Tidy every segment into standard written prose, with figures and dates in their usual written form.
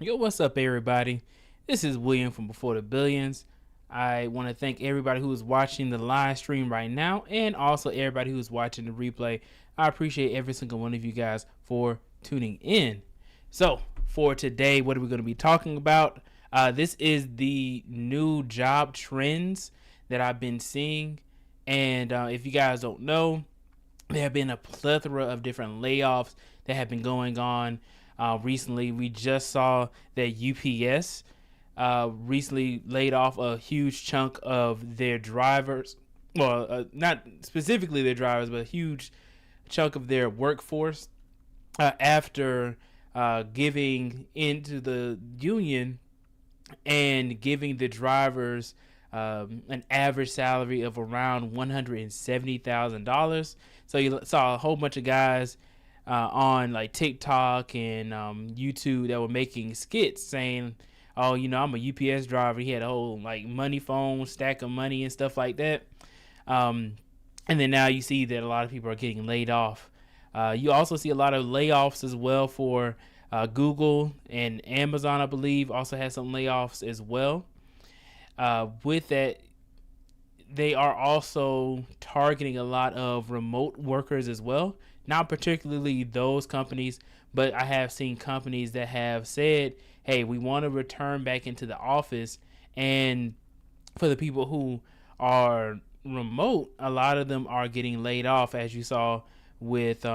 Yo, what's up, everybody? This is William from Before the Billions. I want to thank everybody who is watching the live stream right now and also everybody who is watching the replay. I appreciate every single one of you guys for tuning in. So, for today, what are we going to be talking about? This is the new job trends that I've been seeing. And if you guys don't know, there have been a plethora of different layoffs that have been going on. Recently, we just saw that UPS recently laid off a huge chunk of their drivers. Well, not specifically their drivers, but a huge chunk of their workforce after giving into the union and giving the drivers an average salary of around $170,000. So you saw a whole bunch of guys on like TikTok and YouTube that were making skits saying, "Oh, I'm a UPS driver." He had a whole like money phone stack of money and stuff like that. And then now you see that a lot of people are getting laid off. You also see a lot of layoffs as well for Google and Amazon, I believe, also has some layoffs as well. With that, they are also targeting a lot of remote workers as well. Not particularly those companies, but I have seen companies that have said, hey, we want to return back into the office. And for the people who are remote, a lot of them are getting laid off, as you saw with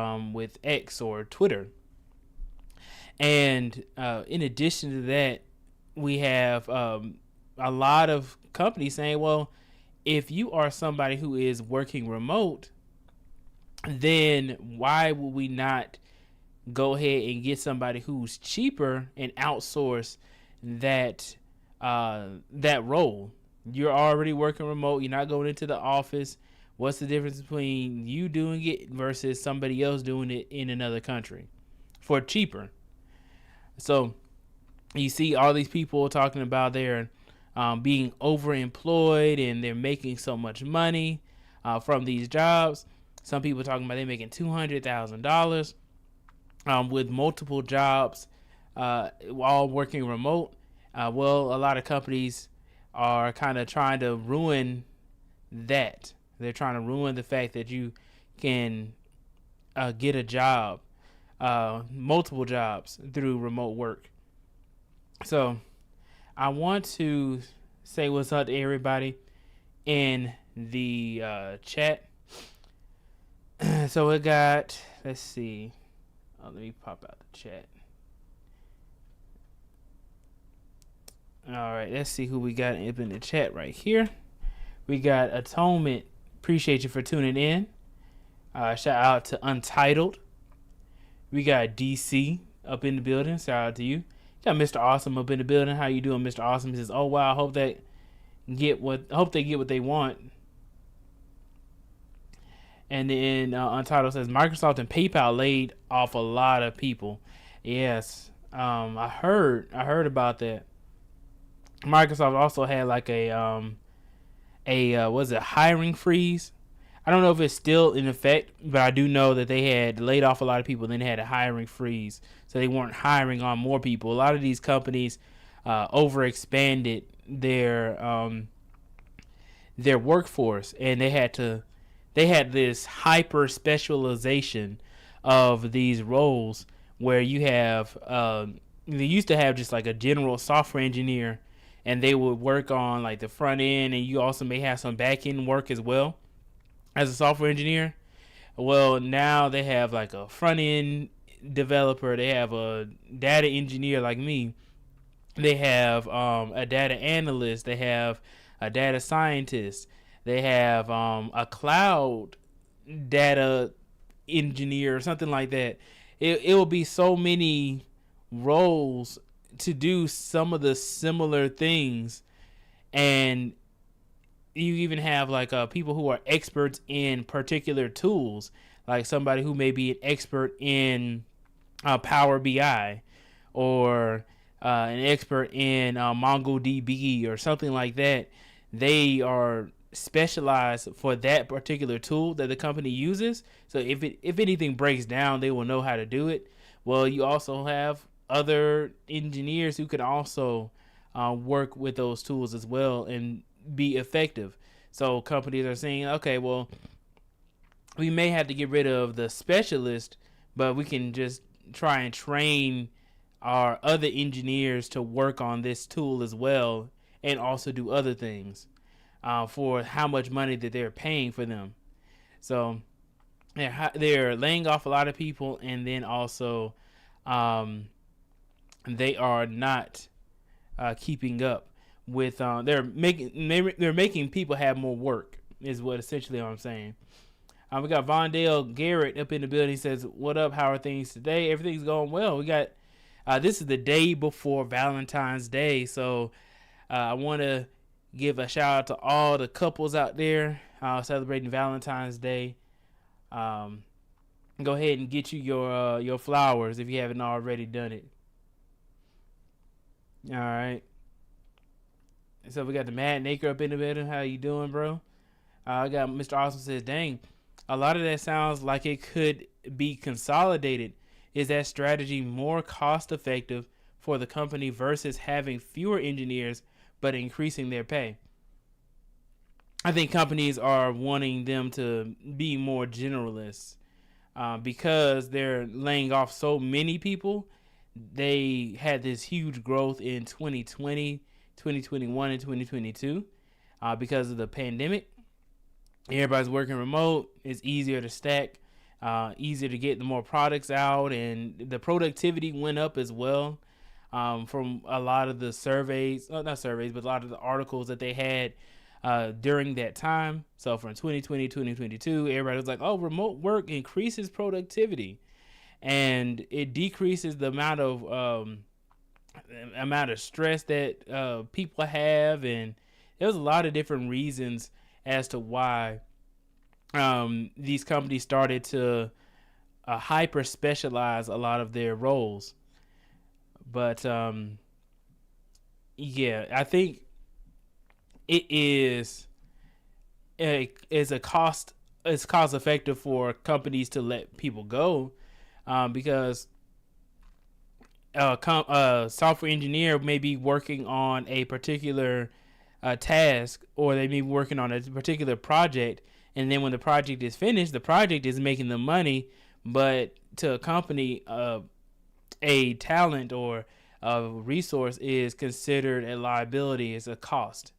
X or Twitter. And in addition to that, we have a lot of companies saying, well, if you are somebody who is working remote, then why would we not go ahead and get somebody who's cheaper and outsource that role? You're already working remote. You're not going into the office. What's the difference between you doing it versus somebody else doing it in another country for cheaper? So you see all these people talking about their being overemployed and they're making so much money from these jobs. Some people talking about they're making $200,000 with multiple jobs while working remote. Well, a lot of companies are kind of trying to ruin that. They're trying to ruin the fact that you can get a job, multiple jobs through remote work. So I want to say what's up to everybody in the chat. So we got, let's see. Let me pop out the chat. All right, let's see who we got in the chat right here. We got Atonement. Appreciate you for tuning in. Shout out to Untitled. We got DC up in the building. Shout out to you. Got Mr. Awesome up in the building. How you doing, Mr. Awesome? He says, "Oh wow, hope they get what they want." And then Untitled says Microsoft and PayPal laid off a lot of people. Yes, I heard about that. Microsoft also had like a was it hiring freeze? I don't know if it's still in effect, but I do know that they had laid off a lot of people. Then they had a hiring freeze, so they weren't hiring on more people. A lot of these companies overexpanded their workforce, and they had this hyper specialization of these roles where you have they used to have just like a general software engineer, and they would work on like the front end, and you also may have some back end work as well as a software engineer. Well, now they have like a front end developer, they have a data engineer like me, they have a data analyst, they have a data scientist, they have a cloud data engineer or something like that. It will be so many roles to do some of the similar things. And you even have like people who are experts in particular tools, like somebody who may be an expert in Power BI or an expert in MongoDB or something like that. They are specialized for that particular tool that the company uses. So if anything breaks down, they will know how to do it. Well, you also have other engineers who could also work with those tools as well and be effective. So companies are saying, okay, well, we may have to get rid of the specialist, but we can just try and train our other engineers to work on this tool as well and also do other things for how much money that they're paying for them. So they're laying off a lot of people, and then also they are not keeping up with they're making people have more work is what essentially I'm saying. We got Vondale Garrett up in the building. He says, what up? How are things today? Everything's going well. We got this is the day before Valentine's Day, so I want to give a shout out to all the couples out there celebrating Valentine's Day. Go ahead and get you your flowers if you haven't already done it. All right. So we got the Mad Naker up in the building. How you doing, bro? I got Mr. Awesome says, dang, a lot of that sounds like it could be consolidated. Is that strategy more cost effective for the company versus having fewer engineers but increasing their pay? I think companies are wanting them to be more generalists because they're laying off so many people. They had this huge growth in 2020, 2021, and 2022 because of the pandemic. Everybody's working remote. It's easier to stack, easier to get the more products out, and the productivity went up as well from a lot of the surveys, not surveys, but a lot of the articles that they had during that time. So from 2020, 2022, everybody was like, oh, remote work increases productivity and it decreases the amount of stress that people have. And there was a lot of different reasons as to why these companies started to hyper specialize a lot of their roles. But yeah, I think it is cost effective for companies to let people go because a software engineer may be working on a particular task, or they may be working on a particular project, and then when the project is finished, the project is making the money, but to a company, a talent or a resource is considered a liability, is a cost.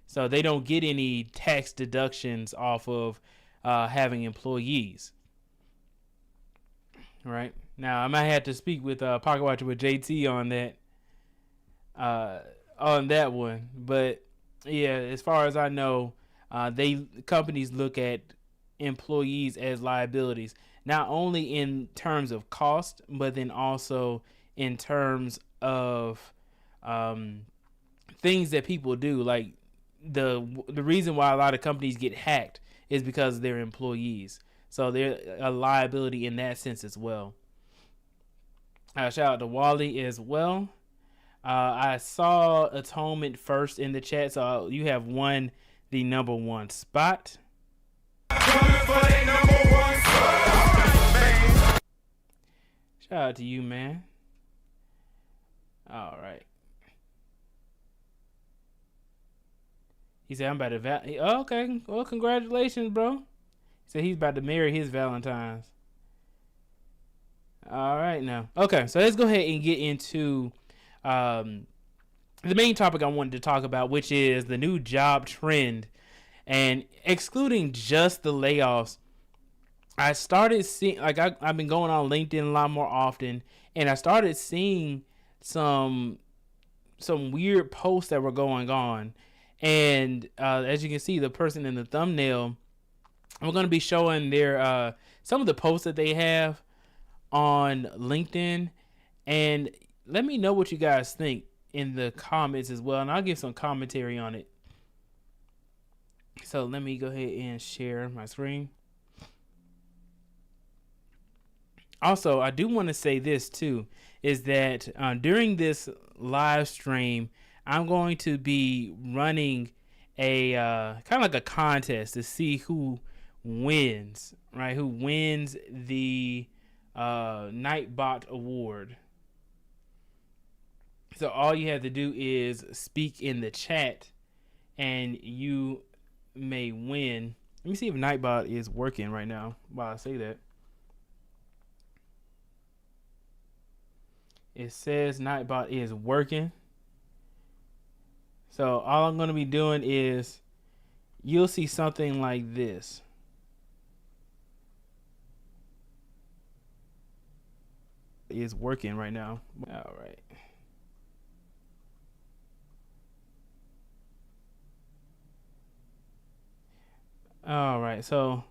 So they don't get any tax deductions off of having employees. Right now, I might have to speak with Pocket Watcher with JT on that one. But yeah, as far as I know, companies look at employees as liabilities, not only in terms of cost, but then also in terms of things that people do. Like the reason why a lot of companies get hacked is because of their employees. So they're a liability in that sense as well. Shout out to Wally as well. I saw Atonement first in the chat, so you have won the number one spot. Shout out to you, man. All right. He said, I'm about to... okay. Well, congratulations, bro. He said he's about to marry his Valentine's. All right, now. Okay, so let's go ahead and get into the main topic I wanted to talk about, which is the new job trend. And excluding just the layoffs, I started seeing... I've been going on LinkedIn a lot more often, and I started seeing some weird posts that were going on. And as you can see, the person in the thumbnail, I'm going to be showing their some of the posts that they have on LinkedIn. And let me know what you guys think in the comments as well, and I'll give some commentary on it. So let me go ahead and share my screen. Also, I do want to say this too, is that during this live stream, I'm going to be running a kind of like a contest to see who wins, right? Who wins the Nightbot Award. So all you have to do is speak in the chat, and you may win. Let me see if Nightbot is working right now while I say that. It says Nightbot is working. So all I'm going to be doing is you'll see something like this. Is working right now. All right. All right. So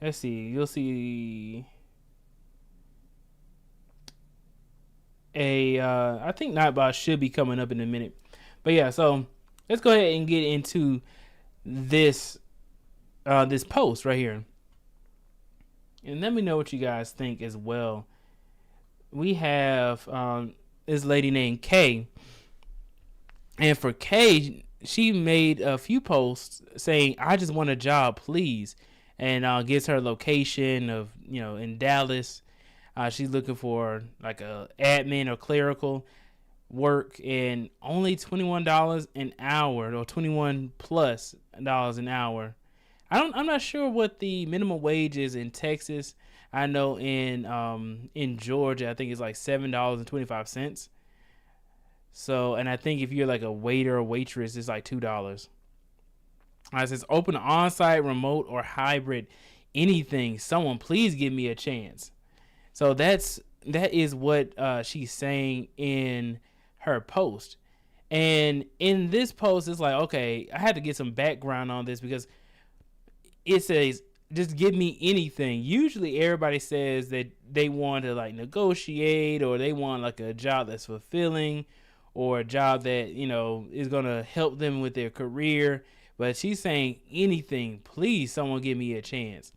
let's see. You'll see I think Nightbot should be coming up in a minute. But yeah, so let's go ahead and get into this this post right here. And let me know what you guys think as well. We have this lady named Kay. And for Kay, she made a few posts saying, I just want a job, please. And gives her location of, in Dallas. She's looking for like a admin or clerical work, and only $21 an hour, or $21 plus an hour. I'm not sure what the minimum wage is in Texas. I know in Georgia, I think it's like $7.25. So, and I think if you're like a waiter or waitress, it's like $2. It says open on-site, remote, or hybrid, anything. Someone please give me a chance. So that is what she's saying in her post. And in this post, it's like, okay, I had to get some background on this because it says, just give me anything. Usually everybody says that they want to like negotiate, or they want like a job that's fulfilling, or a job that, is going to help them with their career. But she's saying anything, please, someone give me a chance.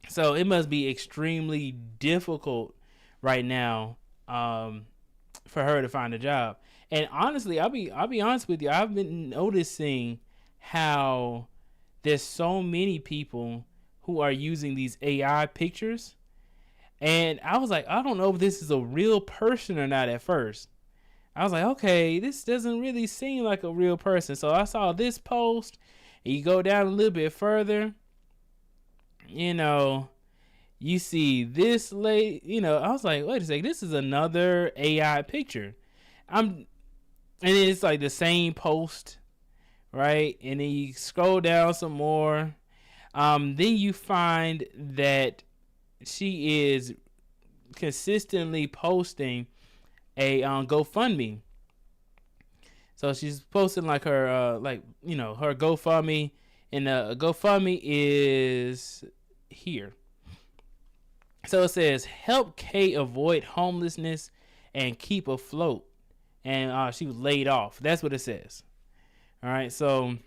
So it must be extremely difficult right now for her to find a job. And honestly, I'll be honest with you. I've been noticing how there's so many people who are using these AI pictures. And I was like, I don't know if this is a real person or not at first. I was like, okay, this doesn't really seem like a real person. So I saw this post, and you go down a little bit further, you see this lady, I was like, wait a second, this is another AI picture. And it's like the same post, right? And then you scroll down some more. Then you find that she is consistently posting a GoFundMe. So she's posting like her her GoFundMe, and GoFundMe is here. So it says help Kay avoid homelessness and keep afloat, and she was laid off. That's what it says. All right, so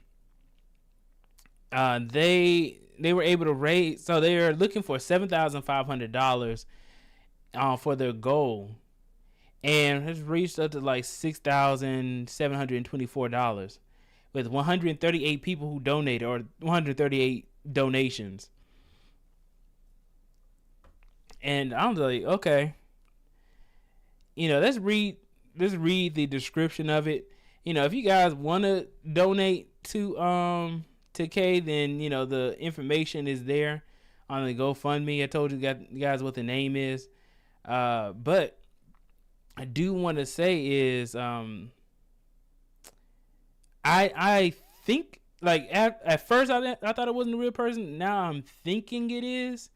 they were able to raise. So they are looking for $7,500 for their goal, and has reached up to like $6,724 with 138 people who donated, or 138 donations. And I'm like, okay, let's read the description of it. If you guys want to donate to Kay, then the information is there on the GoFundMe. I told you guys what the name is. But I do want to say is I think, like, at first I thought it wasn't a real person. Now I'm thinking it is,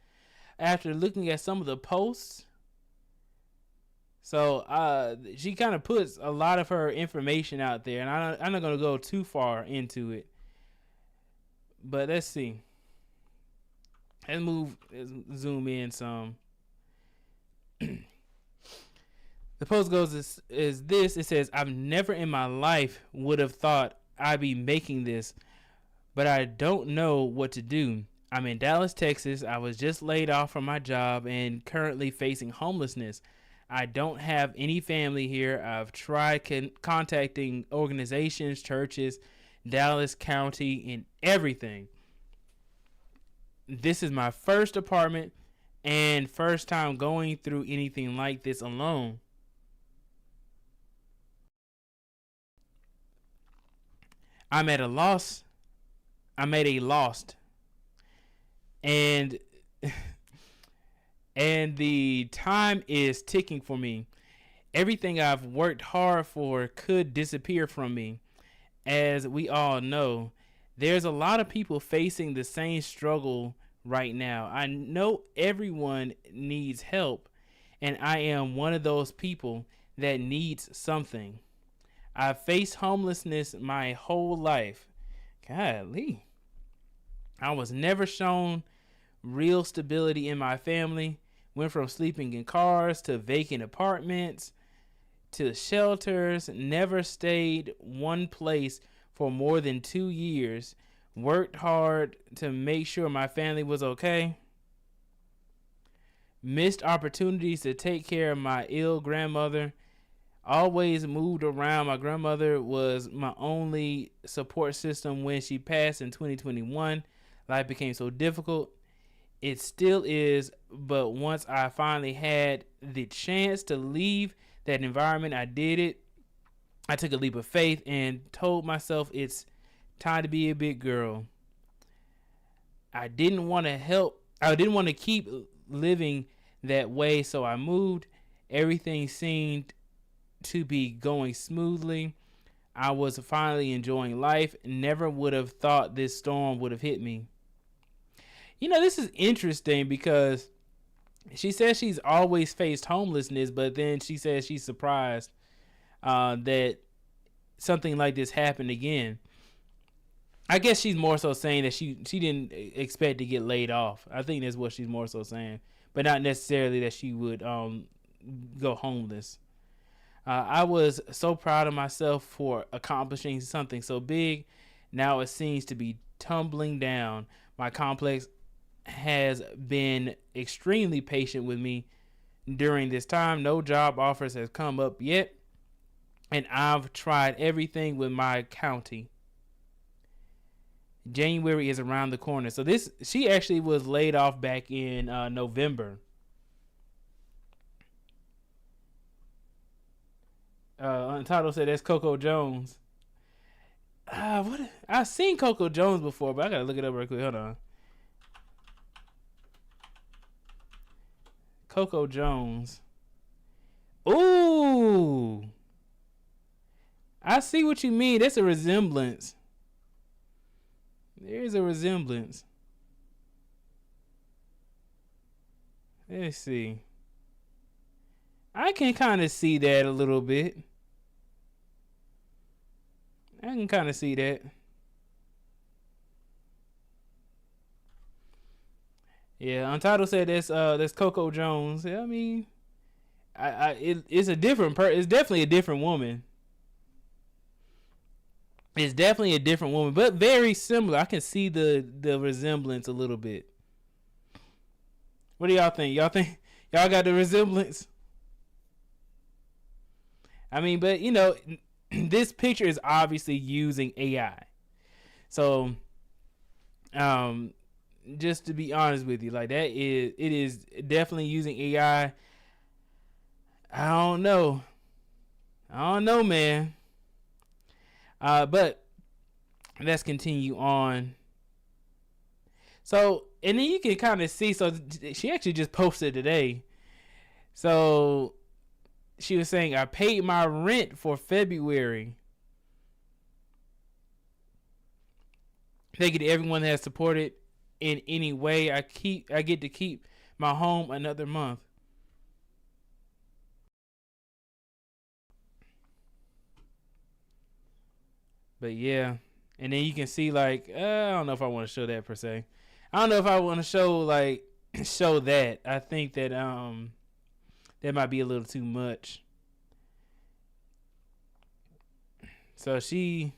after looking at some of the posts. So she kind of puts a lot of her information out there, and I'm not going to go too far into it. But let's see. Let's zoom in some. The post goes is this. It says, I've never in my life would have thought I'd be making this, but I don't know what to do. I'm in Dallas, Texas. I was just laid off from my job and currently facing homelessness. I don't have any family here. I've tried contacting organizations, churches, Dallas County, and everything. This is my first apartment and first time going through anything like this alone. I'm at a loss. I'm at a lost. And and the time is ticking for me. Everything I've worked hard for could disappear from me. As we all know, there's a lot of people facing the same struggle right now. I know everyone needs help, and I am one of those people that needs something. I've faced homelessness my whole life. Golly. I was never shown real stability in my family. Went from sleeping in cars to vacant apartments to shelters. Never stayed one place for more than 2 years. Worked hard to make sure my family was okay. Missed opportunities to take care of my ill grandmother. Always moved around. My grandmother was my only support system when she passed in 2021. Life became so difficult. It still is, but once I finally had the chance to leave that environment, I did it. I took a leap of faith and told myself it's time to be a big girl. I didn't want to help. I didn't want to keep living that way, so I moved. Everything seemed to be going smoothly. I was finally enjoying life. Never would have thought this storm would have hit me. You know, this is interesting because she says she's always faced homelessness, but then she says she's surprised that something like this happened again. I guess she's more so saying that she didn't expect to get laid off. I think that's what she's more so saying, but not necessarily that she would go homeless. I was so proud of myself for accomplishing something so big. Now it seems to be tumbling down. My complex has been extremely patient with me during this time. No job offers has come up yet, and I've tried everything with my county. January is around the corner. So she actually was laid off back in November. Untitled said that's Coco Jones. What? I've seen Coco Jones before, but I gotta look it up real quick. Hold on. Coco Jones. Ooh. I see what you mean. That's a resemblance. There's a resemblance. Let's see. I can kind of see that a little bit. I can kind of see that. Yeah, Untitled said that's Coco Jones. Yeah, I mean, it's a different it's definitely a different woman. It's definitely a different woman, but very similar. I can see the resemblance a little bit. What do y'all think? Y'all got the resemblance? I mean, but you know, this picture is obviously using AI. So, just to be honest with you, like it is definitely using AI. I don't know, man. But let's continue on. So, and then you can kind of see. So she actually just posted today. So she was saying, I paid my rent for February. Thank you to everyone that has supported in any way. I get to keep my home another month. But yeah, and then you can see like I don't know if I want to show that per se. I don't know if I want to show like show that. I think that that might be a little too much. So she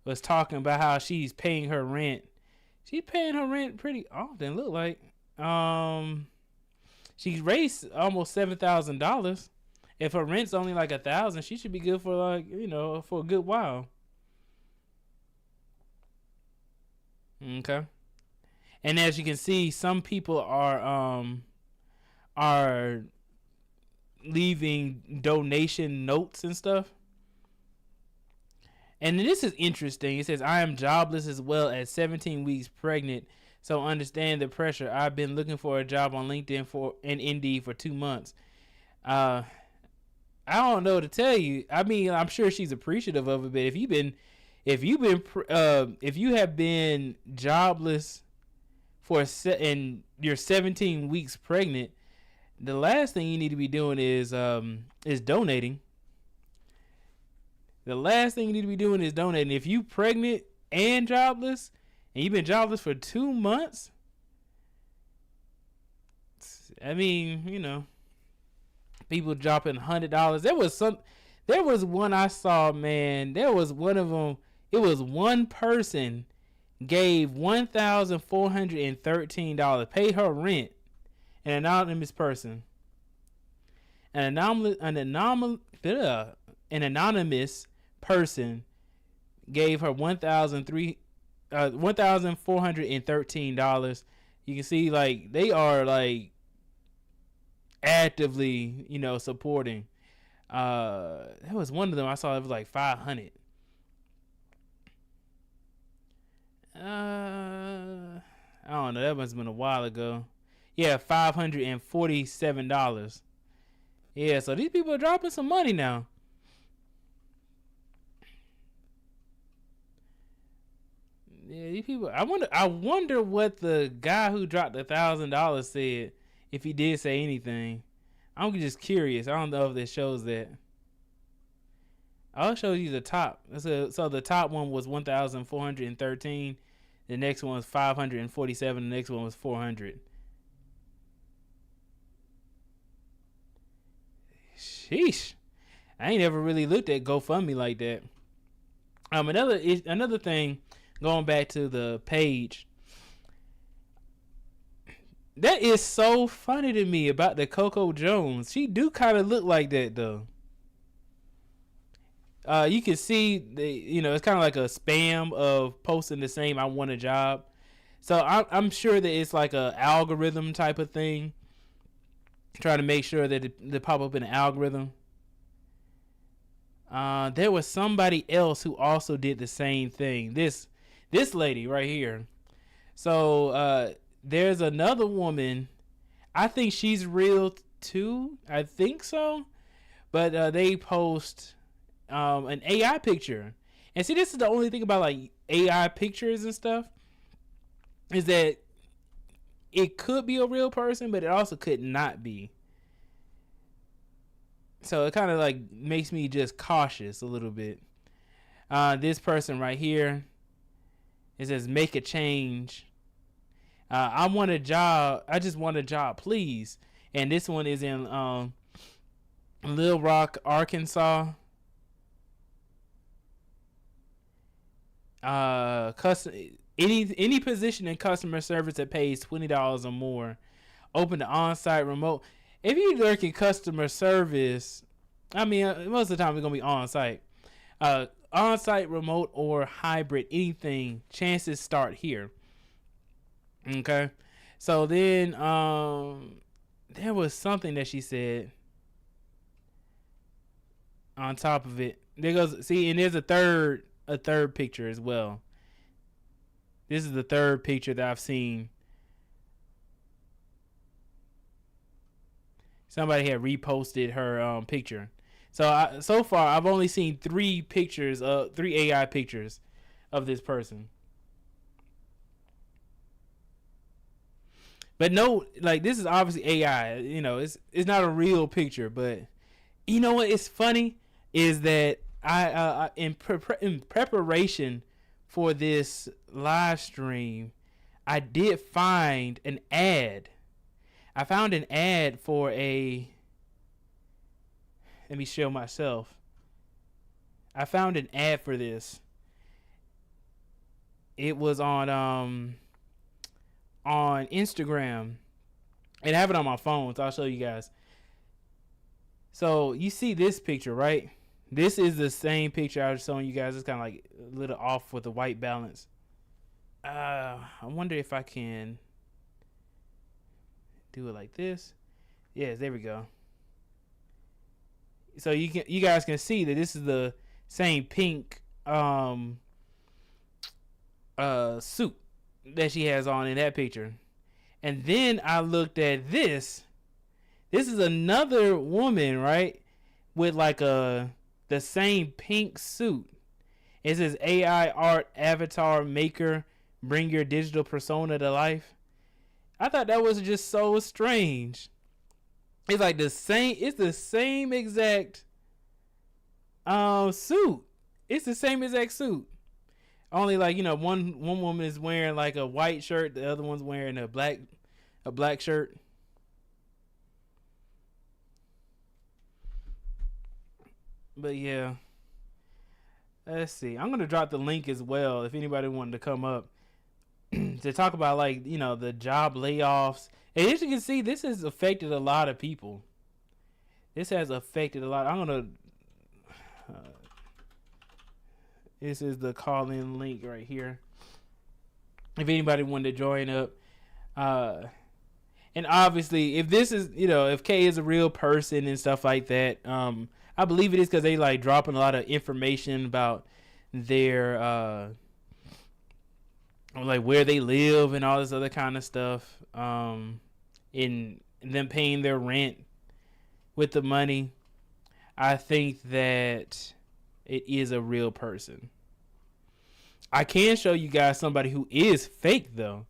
was talking about how she's paying her rent. She's paying her rent pretty often. Look like she raised almost $7,000. If her rent's only like $1,000, she should be good for like for a good while. Okay. And as you can see, some people are leaving donation notes and stuff. And this is interesting. It says, I am jobless as well at 17 weeks pregnant. So understand the pressure. I've been looking for a job on LinkedIn and Indeed for 2 months. I don't know what to tell you. I mean, I'm sure she's appreciative of it, but if you have been jobless and you're 17 weeks pregnant, the last thing you need to be doing is donating. The last thing you need to be doing is donating. If you pregnant and jobless, and you've been jobless for 2 months, I mean, people dropping $100. There was one I saw, man. There was one of them. It was one person gave $1,413, paid her rent. An anonymous person. An anonymous person gave her $1,413. You can see, like, they are like actively, supporting. There was one of them I saw. It was like 500. I don't know. That must have been a while ago. Yeah, $547. Yeah, so these people are dropping some money now. Yeah, these people. I wonder what the guy who dropped $1,000 said, if he did say anything. I'm just curious. I don't know if this shows that. I'll show you the top. So the top one was 1,413. The next one was 547. The next one was 400. Sheesh. I ain't ever really looked at GoFundMe like that. Another thing, going back to the page, that is so funny to me about the Coco Jones. She do kind of look like that though. You can see it's kind of like a spam of posting the same "I want a job." So I'm sure that it's like a algorithm type of thing, trying to make sure that they pop up in the algorithm. There was somebody else who also did the same thing. This lady right here. So there's another woman. I think she's real too. I think so. But they post an AI picture. And see, this is the only thing about like AI pictures and stuff, is that it could be a real person, but it also could not be. So it kind of like makes me just cautious a little bit. This person right here, it says, make a change. I want a job. I just want a job, please. And this one is in Little Rock, Arkansas. Any position in customer service that pays $20 or more. Open to on-site, remote. If you work in customer service, I mean, most of the time it's gonna be on-site. On-site, remote, or hybrid, anything. Chances start here. Okay, so then there was something that she said on top of it. There goes, see, and there's a third picture as well. This is the third picture that I've seen. Somebody had reposted her picture. So far I've only seen three AI pictures of this person. But no, like, this is obviously AI. It's not a real picture. But you know what? It's funny is that I in preparation for this live stream, I did find an ad. I found an ad for a. Let me show myself. I found an ad for this. It was on Instagram, and I have it on my phone, so I'll show you guys. So you see this picture, right? This is the same picture I was showing you guys. It's kind of like a little off with the white balance. I wonder if I can do it like this. Yes, there we go. So you guys can see that this is the same pink um suit that she has on in that picture. And then I looked at this. This is another woman, right? With like the same pink suit. It says AI art avatar maker, bring your digital persona to life. I thought that was just so strange. It's like the same. It's the same exact suit. It's the same exact suit. Only like one woman is wearing like a white shirt, the other one's wearing a black shirt. But yeah, let's see. I'm gonna drop the link as well if anybody wanted to come up to talk about like the job layoffs. And as you can see, this has affected a lot of people. This has affected a lot. I'm gonna. This is the call-in link right here. If anybody wanted to join up, and obviously, if this is if Kay is a real person and stuff like that, I believe it is because they like dropping a lot of information about their like where they live and all this other kind of stuff, in them paying their rent with the money. I think that it is a real person. I can show you guys somebody who is fake though.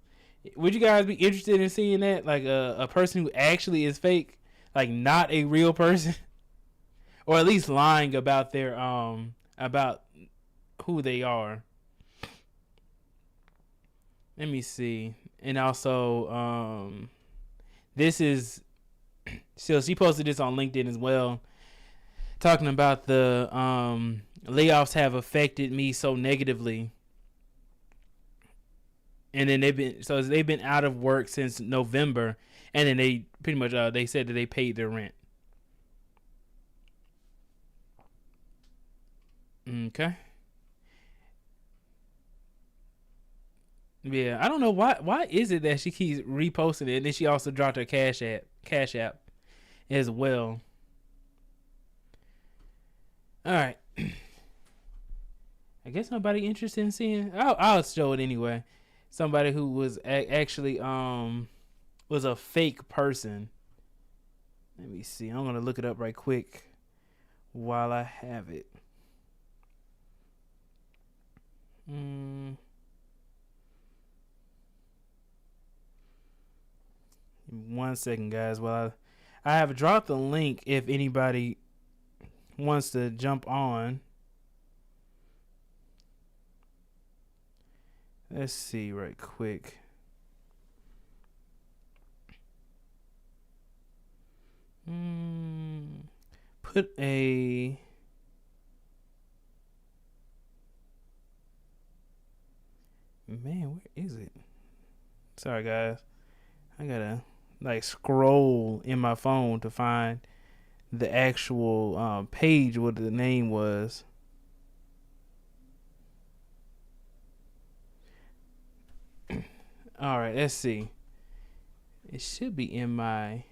Would you guys be interested in seeing that? Like a person who actually is fake, like not a real person, or at least lying about their about who they are. Let me see. And also this is so she posted this on LinkedIn as well, talking about the layoffs have affected me so negatively. And then they've been out of work since November, and then they pretty much they said that they paid their rent. Okay. Yeah, I don't know why is it that she keeps reposting it, and then she also dropped her cash app as well. All right. I guess nobody interested in seeing. I'll show it anyway. Somebody who was actually was a fake person. Let me see. I'm gonna look it up right quick while I have it. 1 second, guys. Well, I have dropped the link if anybody wants to jump on. Let's see right quick. Put a man, where is it? Sorry guys, I gotta like scroll in my phone to find the actual page, what the name was. All right, let's see. It should be in my.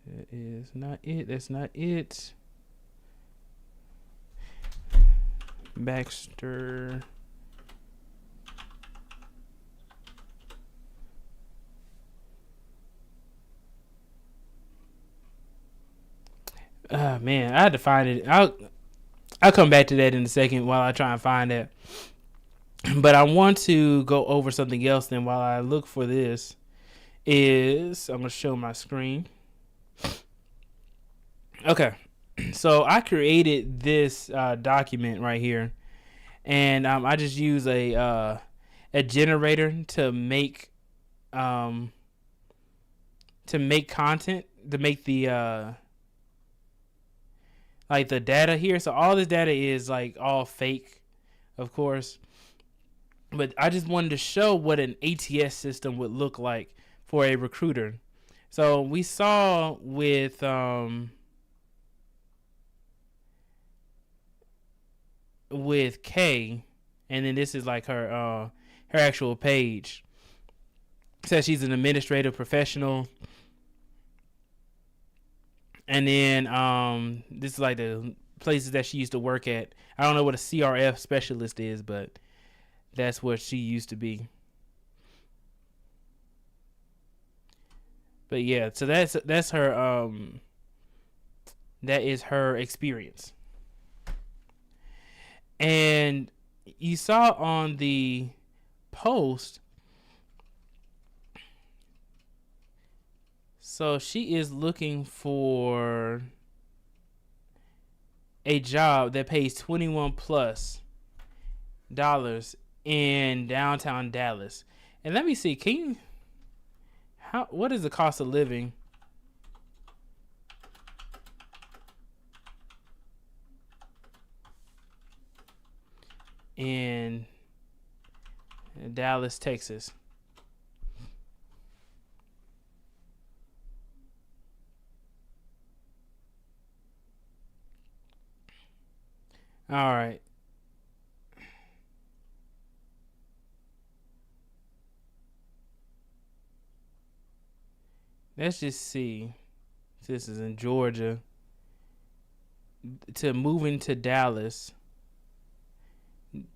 That is not it. That's not it. Baxter. Man, I had to find it. I'll come back to that in a second while I try and find it. But I want to go over something else then while I look for this. I'm going to show my screen. Okay. So I created this document right here. And I just use a generator to make content, to make the like the data here. So all this data is like all fake, of course. But I just wanted to show what an ATS system would look like for a recruiter. So we saw with Kay, and then this is like her actual page. Says she's an administrative professional. And then this is like the places that she used to work at. I don't know what a CRF specialist is, but that's what she used to be. But yeah, so that's her that is her experience. And you saw on the post, so she is looking for a job that pays $21+ in downtown Dallas. And let me see, can you what is the cost of living? In Dallas, Texas. All right. Let's just see. This is in Georgia. To moving to Dallas,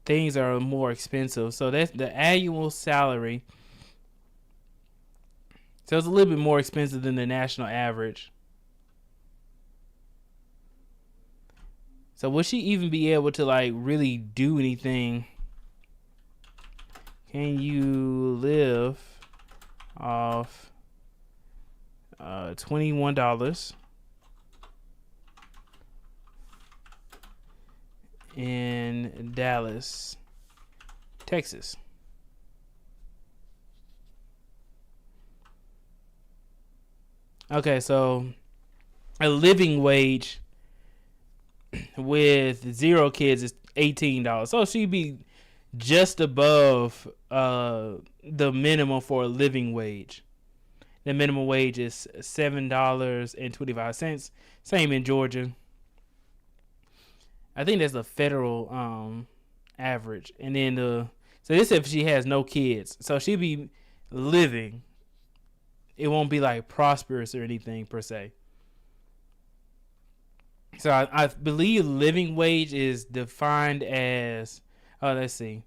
things are more expensive. So that's the annual salary. So it's a little bit more expensive than the national average. So will she even be able to like really do anything? Can you live off $21 in Dallas, Texas? Okay, so a living wage with 0 kids is $18. So she'd be just above the minimum for a living wage. The minimum wage is $7.25. Same in Georgia. I think that's the federal average. And then so this if she has no kids. So she'd be living. It won't be like prosperous or anything per se. So I believe living wage is defined as, let's see.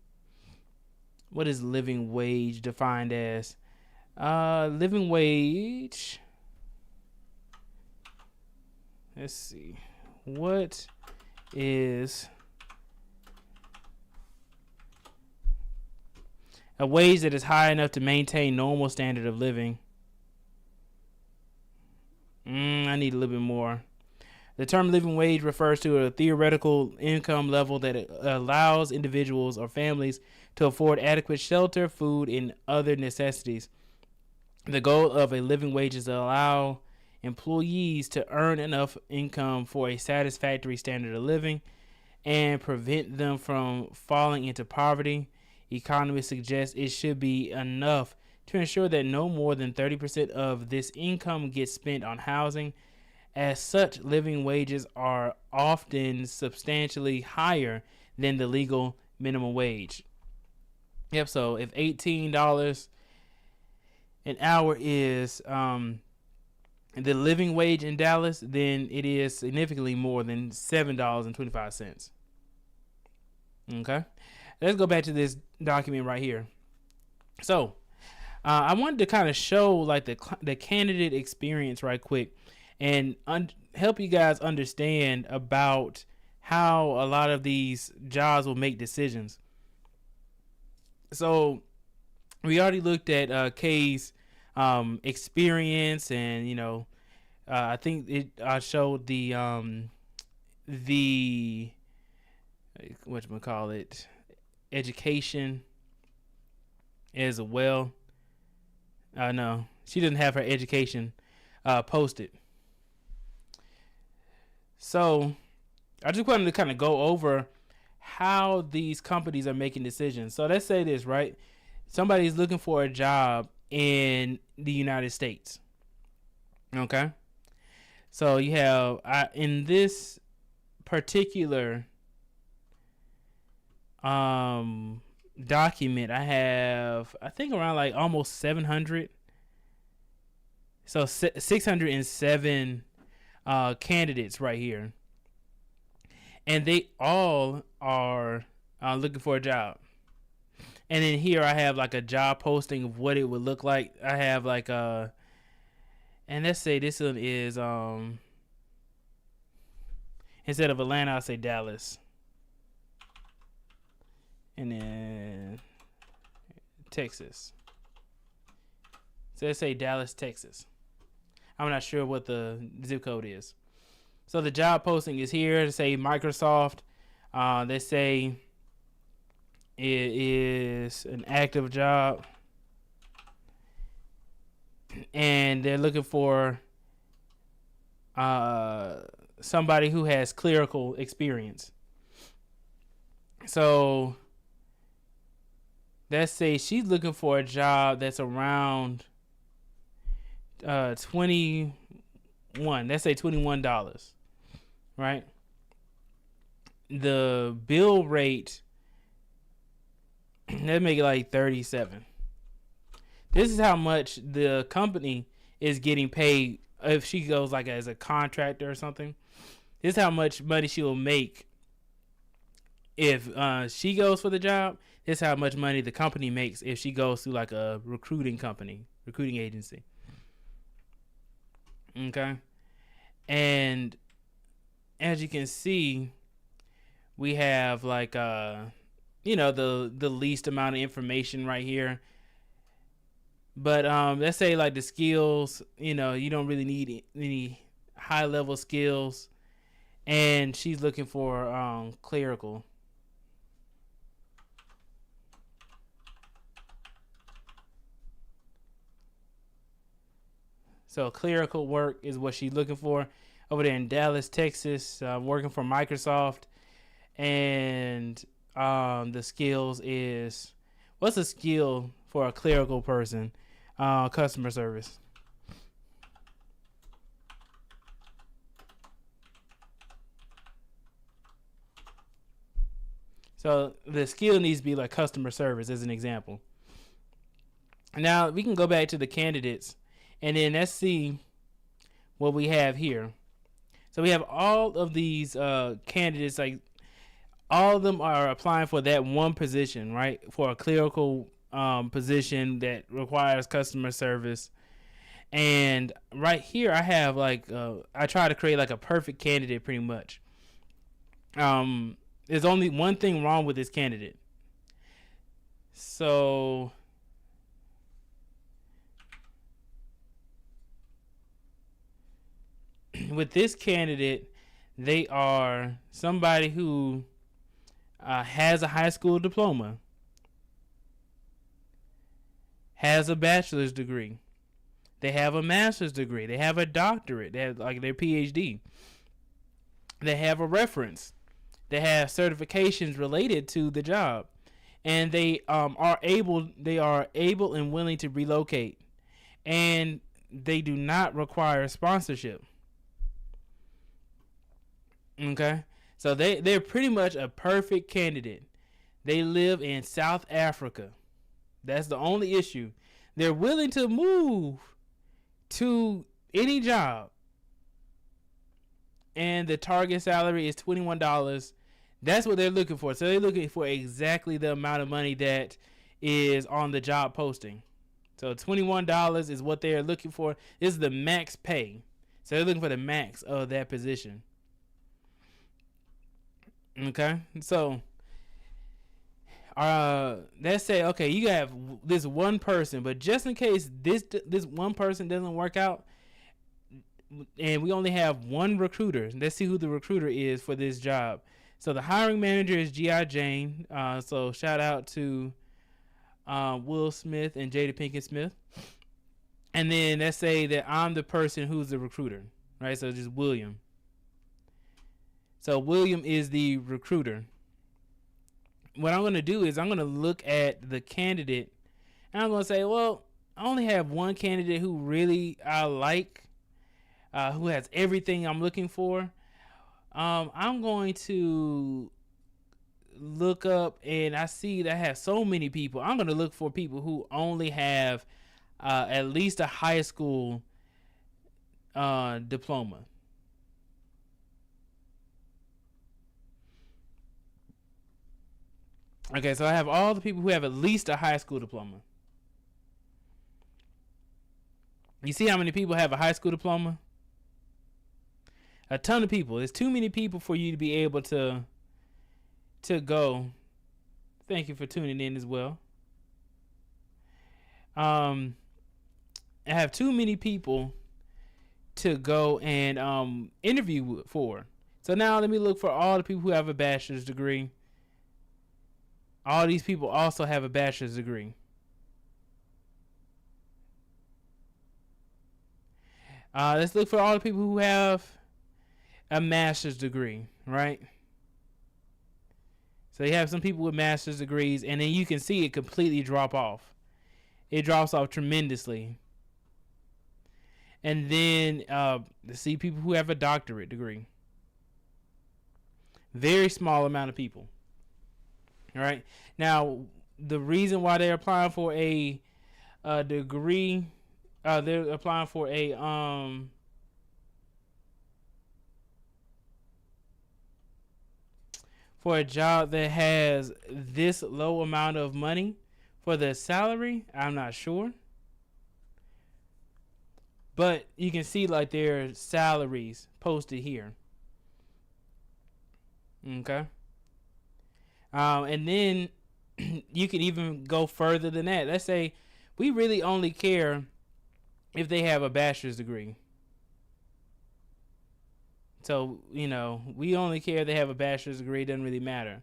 What is living wage defined as? Living wage. Let's see. What is a wage that is high enough to maintain normal standard of living? I need a little bit more. The term living wage refers to a theoretical income level that allows individuals or families to afford adequate shelter, food, and other necessities. The goal of a living wage is to allow employees to earn enough income for a satisfactory standard of living and prevent them from falling into poverty. Economists suggest it should be enough to ensure that no more than 30% of this income gets spent on housing. As such, living wages are often substantially higher than the legal minimum wage. Yep, so if $18 an hour is the living wage in Dallas, then it is significantly more than $7.25. Okay, let's go back to this document right here. So I wanted to kind of show like the candidate experience right quick and help you guys understand about how a lot of these jobs will make decisions. So we already looked at Kay's experience, and I think I showed the whatchamacallit, education as well. No, she doesn't have her education posted. So I just wanted to kind of go over how these companies are making decisions. So let's say this, right? Somebody's looking for a job in the United States. Okay. So you have in this particular document, I have, I think, around like almost 700. So 607 candidates right here. And they all are looking for a job. And then here I have like a job posting of what it would look like. I have like and let's say this one is instead of Atlanta, I'll say Dallas. And then Texas. So let's say Dallas, Texas. I'm not sure what the zip code is. So the job posting is here to say Microsoft. They say it is an active job. And they're looking for somebody who has clerical experience. So let's say she's looking for a job that's around 21. Let's say $21, right? The bill rate, let's make it like 37. This is how much the company is getting paid if she goes like as a contractor or something. This is how much money she will make if she goes for the job. This is how much money the company makes if she goes through like a recruiting agency. Okay. And as you can see, we have like the least amount of information right here. But let's say like the skills, you don't really need any high level skills. And she's looking for clerical. So clerical work is what she's looking for over there in Dallas, Texas, working for Microsoft. And the skills is, what's a skill for a clerical person? Customer service. So the skill needs to be like customer service as an example. Now we can go back to the candidates and then let's see what we have here. So we have all of these candidates, like all of them are applying for that one position, right? For a clerical position that requires customer service. And right here I have like I try to create like a perfect candidate pretty much. There's only one thing wrong with this candidate. So with this candidate, they are somebody who has a high school diploma, has a bachelor's degree, they have a master's degree, they have a doctorate, they have like their PhD, they have a reference, they have certifications related to the job, and they are able and willing to relocate, and they do not require sponsorship. Okay, so they're pretty much a perfect candidate. They live in South Africa. That's the only issue. They're willing to move to any job, and the target salary is $21. That's what they're looking for. So they're looking for exactly the amount of money that is on the job posting. So $21 is what they're looking for. This is the max pay. So they're looking for the max of that position. Okay, so let's say, okay, you have this one person, but just in case this one person doesn't work out, and we only have one recruiter, let's see who the recruiter is for this job. So the hiring manager is G.I. Jane. So shout out to Will Smith and Jada Pinkett Smith. And then let's say that I'm the person who's the recruiter, right? So just William. So William is the recruiter. What I'm going to do is I'm going to look at the candidate and I'm going to say, well, I only have one candidate who really I like, who has everything I'm looking for. I'm going to look up and I see that I have so many people, I'm going to look for people who only have at least a high school diploma. Okay, so I have all the people who have at least a high school diploma. You see how many people have a high school diploma? A ton of people. There's too many people for you to be able to go. Thank you for tuning in as well. I have too many people to go and interview for. So now let me look for all the people who have a bachelor's degree. All these people also have a bachelor's degree. Let's look for all the people who have a master's degree, right? So you have some people with master's degrees, and then you can see it completely drop off. It drops off tremendously. And then see people who have a doctorate degree. Very small amount of people. All right. Now, the reason why they're applying for a degree, they're applying for a job that has this low amount of money for the salary. I'm not sure. But you can see like their salaries posted here. Okay. And then you can even go further than that. Let's say we really only care if they have a bachelor's degree. So, we only care if they have a bachelor's degree. It doesn't really matter.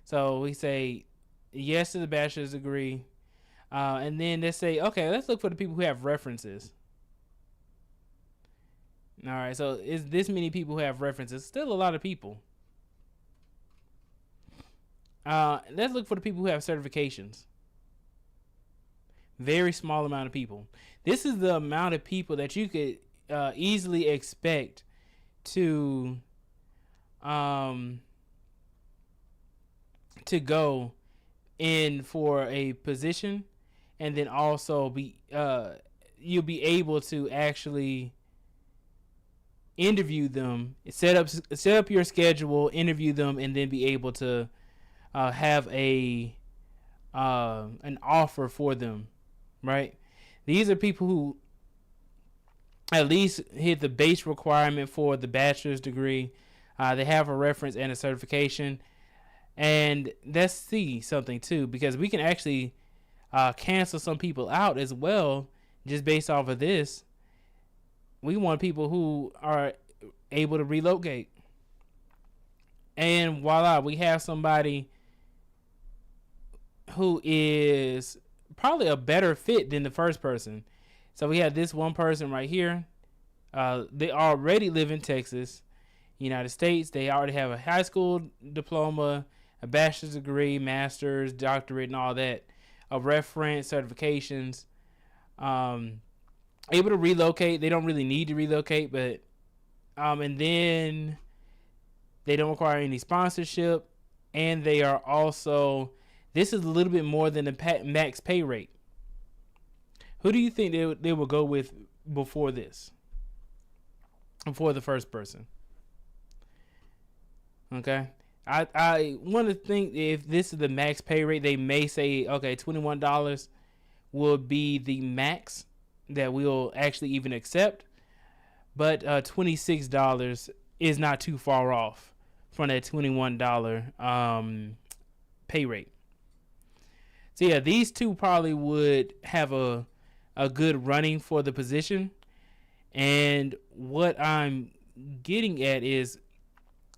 So we say yes to the bachelor's degree. And then let's say, okay, let's look for the people who have references. All right, so is this many people who have references? Still a lot of people. Let's look for the people who have certifications. Very small amount of people. This is the amount of people that you could easily expect to go in for a position, and then also you'll be able to actually interview them, set up your schedule, interview them, and then be able to have an offer for them, right? These are people who at least hit the base requirement for the bachelor's degree. They have a reference and a certification. And let's see something too, because we can actually cancel some people out as well just based off of this. We want people who are able to relocate. And voila, we have somebody who is probably a better fit than the first person. So we have this one person right here. They already live in Texas, United States. They already have a high school diploma, a bachelor's degree, master's, doctorate, and all that. A reference, certifications. Able to relocate. They don't really need to relocate, but and then they don't require any sponsorship, and they are also, this is a little bit more than the max pay rate. Who do you think they will go with before this? Before the first person? Okay. I want to think if this is the max pay rate, they may say, okay, $21 will be the max that we'll actually even accept. But $26 is not too far off from that $21 pay rate. So yeah, these two probably would have a good running for the position. And what I'm getting at is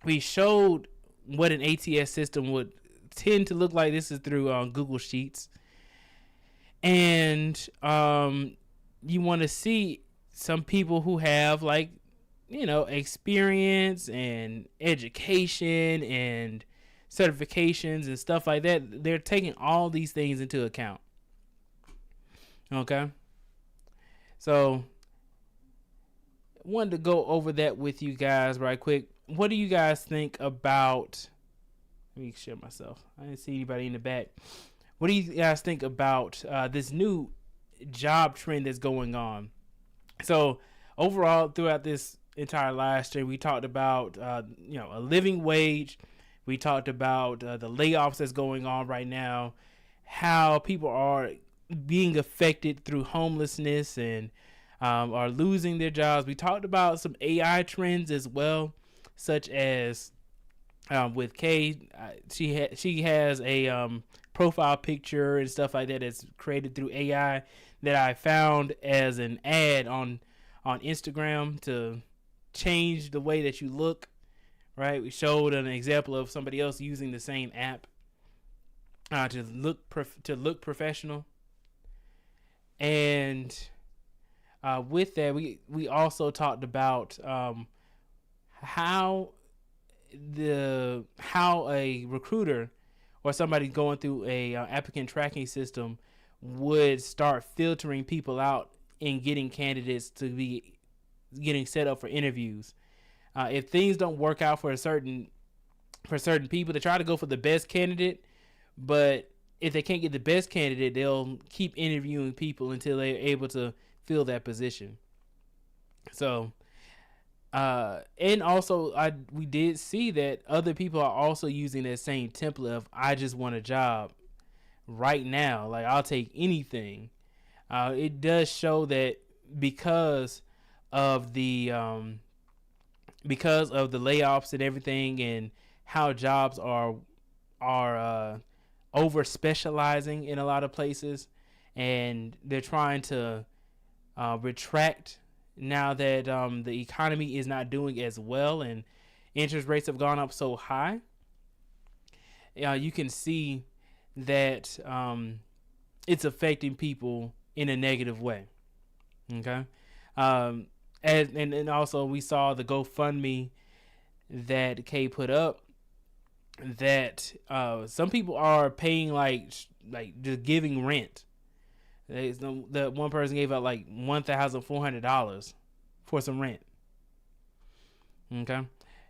we showed what an ATS system would tend to look like. This is through Google Sheets. And you want to see some people who have experience and education and certifications and stuff like that. They're taking all these things into account. Okay. So I wanted to go over that with you guys right quick. What do you guys think about, let me share myself. I didn't see anybody in the back. What do you guys think about this new job trend that's going on? So overall, throughout this entire live stream, we talked about a living wage. We talked about the layoffs that's going on right now, how people are being affected through homelessness and are losing their jobs. We talked about some AI trends as well, such as with Kay, she has a profile picture and stuff like that that's created through AI that I found as an ad on Instagram to change the way that you look. Right, we showed an example of somebody else using the same app to look professional, and with that, we also talked about how a recruiter or somebody going through a applicant tracking system would start filtering people out and getting candidates to be getting set up for interviews. If things don't work out for certain people, they try to go for the best candidate, but if they can't get the best candidate, they'll keep interviewing people until they're able to fill that position. So, and also we did see that other people are also using that same template of I just want a job right now. Like, I'll take anything. It does show that because of the layoffs and everything, and how jobs are over specializing in a lot of places, and they're trying to retract now that the economy is not doing as well and interest rates have gone up so high. You can see that it's affecting people in a negative way. Okay. And also we saw the GoFundMe that Kay put up, that some people are paying like just giving rent. The one person gave out like $1,400 for some rent. Okay.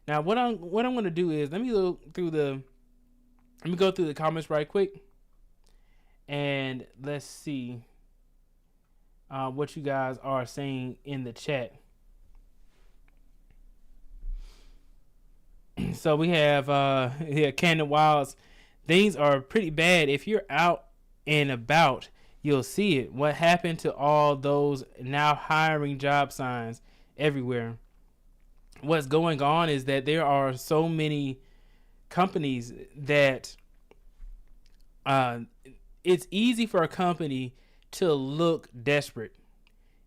Now what I'm going to do is let me go through the comments right quick, and let's see what you guys are saying in the chat. So we have here Cannon Wilds. Things are pretty bad. If you're out and about, you'll see it. What happened to all those now hiring job signs everywhere? What's going on is that there are so many companies that it's easy for a company to look desperate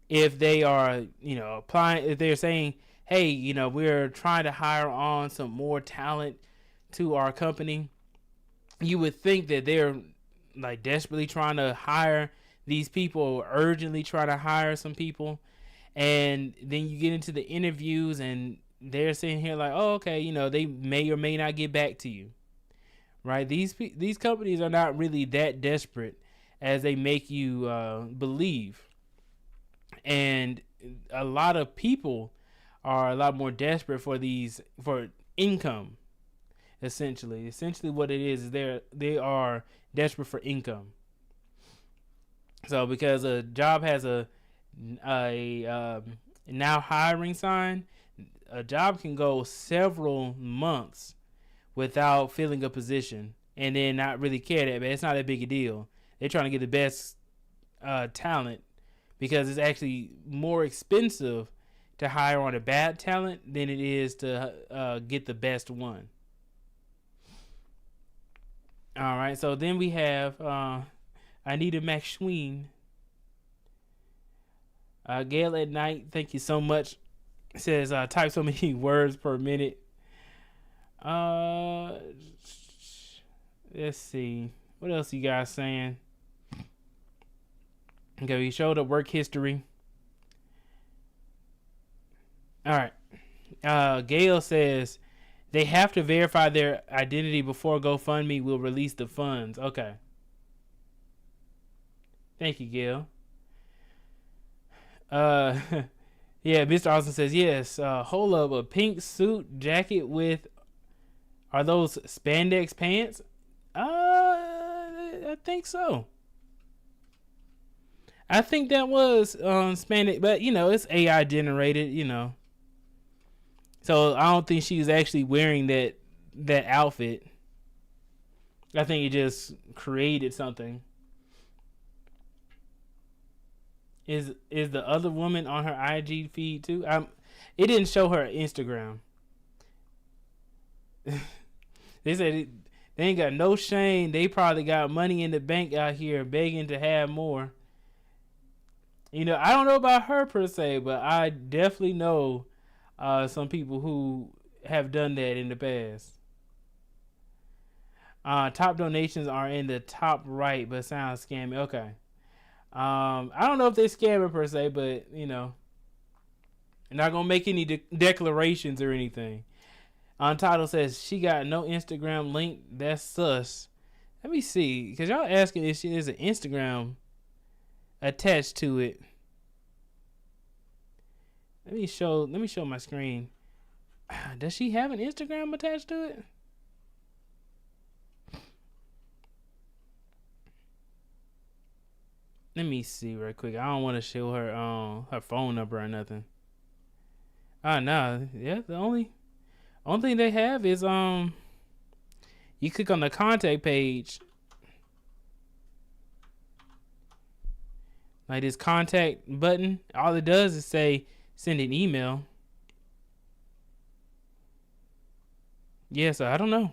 if they are, applying, if they're saying, hey, we're trying to hire on some more talent to our company. You would think that they're like desperately trying to hire these people, or urgently trying to hire some people. And then you get into the interviews and they're sitting here like, oh, okay, they may or may not get back to you. Right? These companies are not really that desperate as they make you believe. And a lot of people are a lot more desperate for income. Essentially what it is they are desperate for income. So because a job has a now hiring sign, a job can go several months without filling a position and then not really care that bad. It's not that big a deal. They're trying to get the best talent, because it's actually more expensive to hire on a bad talent than it is to get the best one. All right, so then we have Anita McSween. Gail at Night, thank you so much. Says type so many words per minute. Let's see. What else you guys saying? Okay, we showed up work history. All right. Gail says they have to verify their identity before GoFundMe will release the funds. Okay. Thank you, Gail. Yeah, Mr. Austin says yes. Hold up, a pink suit jacket with Are those spandex pants? I think so. I think that was spandex, but it's AI generated, So I don't think she was actually wearing that outfit. I think it just created something. Is the other woman on her IG feed too? It didn't show her Instagram. They said they ain't got no shame. They probably got money in the bank out here begging to have more. I don't know about her per se, but I definitely know some people who have done that in the past. Top donations are in the top right, but sounds scammy. Okay. I don't know if they're scamming per se, but I'm not gonna make any declarations or anything. Untitled says she got no Instagram link. That's sus. Let me see, because y'all asking if there's an Instagram attached to it. Let me show my screen. Does she have an Instagram attached to it? Let me see right quick. I don't want to show her phone number or nothing. No. Yeah, the only thing they have is you click on the contact page. Like this contact button, all it does is say send an email. Yeah, so I don't know.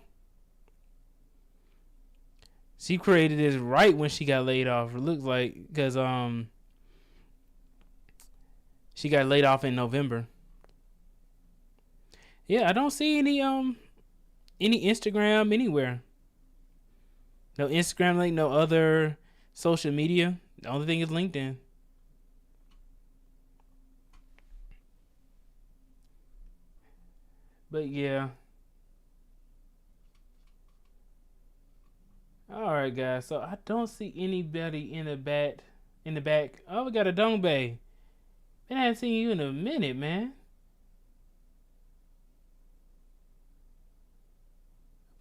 She created this right when she got laid off. It looks like because she got laid off in November. Yeah, I don't see any Instagram anywhere. No Instagram link, no other social media. The only thing is LinkedIn. But yeah. All right, guys. So I don't see anybody in the back. Oh, we got a Dong Bay. Man, I haven't seen you in a minute, man.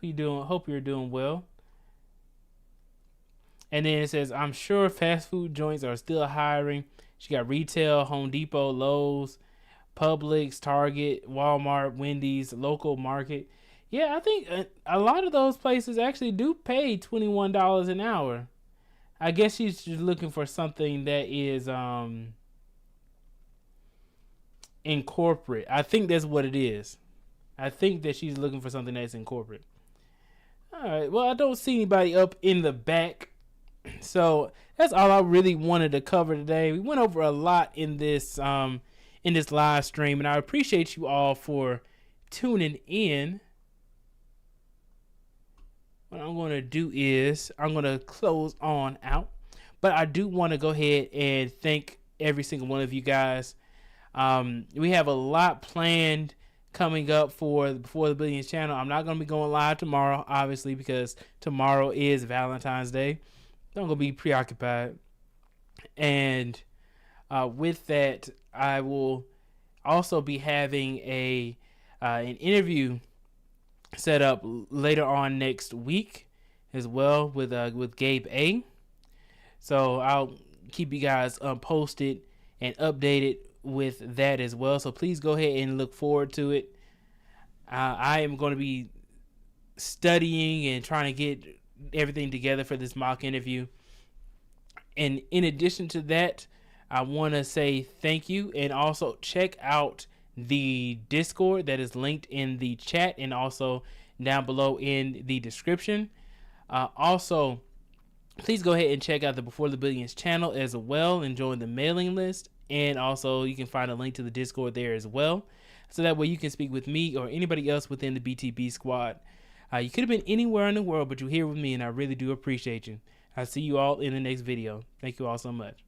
Hope you're doing well. And then it says, I'm sure fast food joints are still hiring. She got retail, Home Depot, Lowe's, Publix, Target, Walmart, Wendy's, local market. Yeah, I think a lot of those places actually do pay $21 an hour. I guess she's just looking for something that is in corporate. I think that's what it is. I think that she's looking for something that's in corporate. All right. Well, I don't see anybody up in the back. So that's all I really wanted to cover today. We went over a lot in this live stream, and I appreciate you all for tuning in. What I'm going to do is I'm going to close on out, but I do want to go ahead and thank every single one of you guys. We have a lot planned coming up for the Before the Billions channel. I'm not going to be going live tomorrow, obviously, because tomorrow is Valentine's Day. I'm going to be preoccupied. And with that, I will also be having an interview set up later on next week as well with Gabe A. So I'll keep you guys posted and updated with that as well. So please go ahead and look forward to it. I am going to be studying and trying to get everything together for this mock interview. And in addition to that, I want to say thank you, and also check out the Discord that is linked in the chat and also down below in the description. Also, please go ahead and check out the Before the Billions channel as well and join the mailing list. And also, you can find a link to the Discord there as well. So that way you can speak with me or anybody else within the BTB squad. You could have been anywhere in the world, but you're here with me, and I really do appreciate you. I'll see you all in the next video. Thank you all so much.